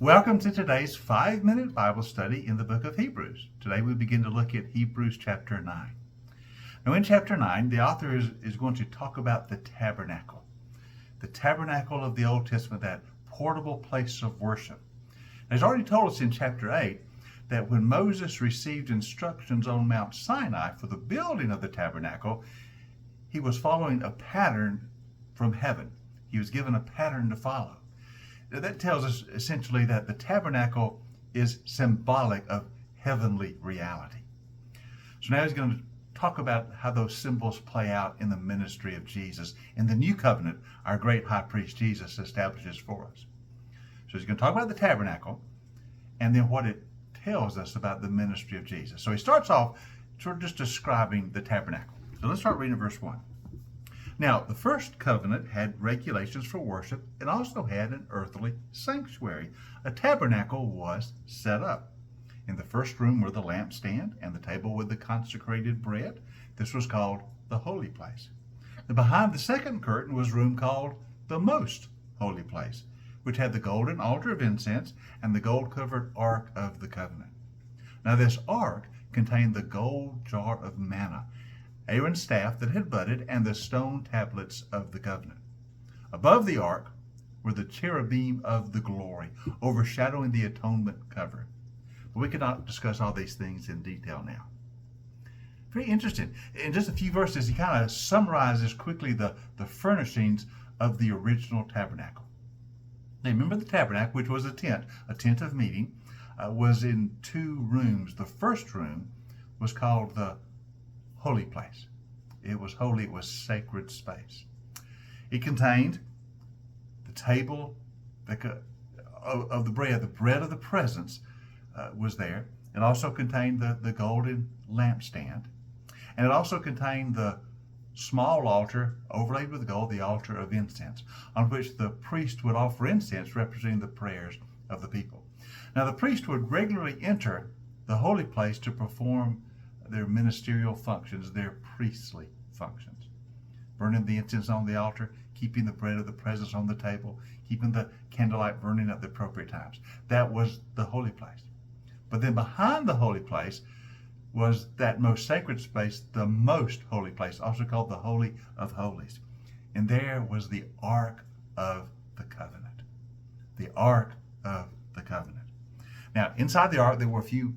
Welcome to today's 5-minute Bible study in the book of Hebrews. Today we begin to look at Hebrews chapter 9. Now in chapter 9, the author is going to talk about the tabernacle. The tabernacle of the Old Testament, that portable place of worship. Now, he's already told us in chapter 8 that when Moses received instructions on Mount Sinai for the building of the tabernacle, he was following a pattern from heaven. He was given a pattern to follow. That tells us essentially that the tabernacle is symbolic of heavenly reality. So now he's going to talk about how those symbols play out in the ministry of Jesus. In the new covenant, our great high priest Jesus establishes for us. So he's going to talk about the tabernacle and then what it tells us about the ministry of Jesus. So he starts off sort of just describing the tabernacle. So let's start reading verse 1. Now, the first covenant had regulations for worship and also had an earthly sanctuary. A tabernacle was set up. In the first room were the lampstand and the table with the consecrated bread. This was called the holy place. And behind the second curtain was a room called the most holy place, which had the golden altar of incense and the gold-covered ark of the covenant. Now this ark contained the gold jar of manna, Aaron's staff that had budded, and the stone tablets of the covenant. Above the ark were the cherubim of the glory, overshadowing the atonement cover. But we cannot discuss all these things in detail now. Very interesting. In just a few verses, he kind of summarizes quickly the furnishings of the original tabernacle. Now, remember the tabernacle, which was a tent of meeting, was in two rooms. The first room was called the holy place. It was holy, it was sacred space. It contained the table of the bread of the presence was there. It also contained the golden lampstand. And it also contained the small altar overlaid with gold, the altar of incense, on which the priest would offer incense representing the prayers of the people. Now the priest would regularly enter the holy place to perform their ministerial functions, their priestly functions. Burning the incense on the altar, keeping the bread of the presence on the table, keeping the candlelight burning at the appropriate times. That was the holy place. But then behind the holy place was that most sacred space, the most holy place, also called the Holy of Holies. And there was the Ark of the Covenant. The Ark of the Covenant. Now, inside the Ark, there were a few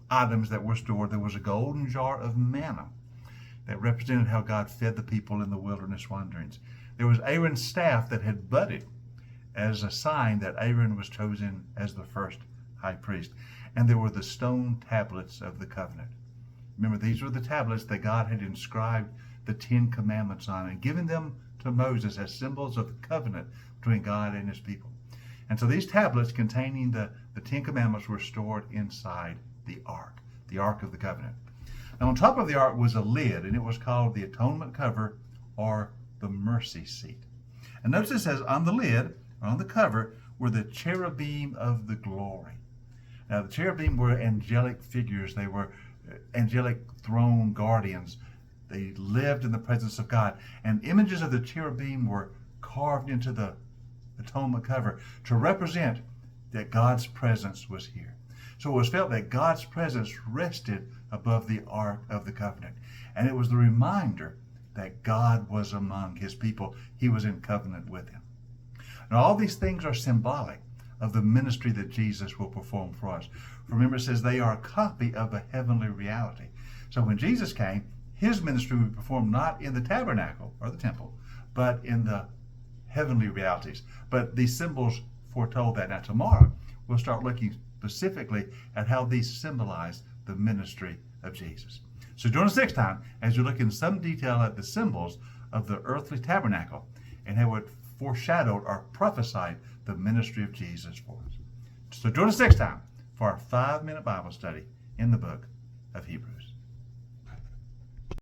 items that were stored. There was a golden jar of manna that represented how God fed the people in the wilderness wanderings. There was Aaron's staff that had budded as a sign that Aaron was chosen as the first high priest. And there were the stone tablets of the covenant. Remember, these were the tablets that God had inscribed the 10 Commandments on and given them to Moses as symbols of the covenant between God and his people. And so these tablets containing the 10 Commandments were stored inside the Ark of the Covenant. Now on top of the Ark was a lid, and it was called the atonement cover or the mercy seat. And notice it says on the lid, or on the cover, were the cherubim of the glory. Now the cherubim were angelic figures. They were angelic throne guardians. They lived in the presence of God. And images of the cherubim were carved into the atonement cover to represent that God's presence was here. So it was felt that God's presence rested above the Ark of the Covenant. And it was the reminder that God was among his people. He was in covenant with him. Now all these things are symbolic of the ministry that Jesus will perform for us. Remember, it says they are a copy of a heavenly reality. So when Jesus came, his ministry would be performed not in the tabernacle or the temple, but in the heavenly realities. But these symbols foretold that. Now tomorrow, we'll start looking specifically at how these symbolize the ministry of Jesus. So join us next time as we look in some detail at the symbols of the earthly tabernacle and how it foreshadowed or prophesied the ministry of Jesus for us. So join us next time for our 5-minute Bible study in the book of Hebrews.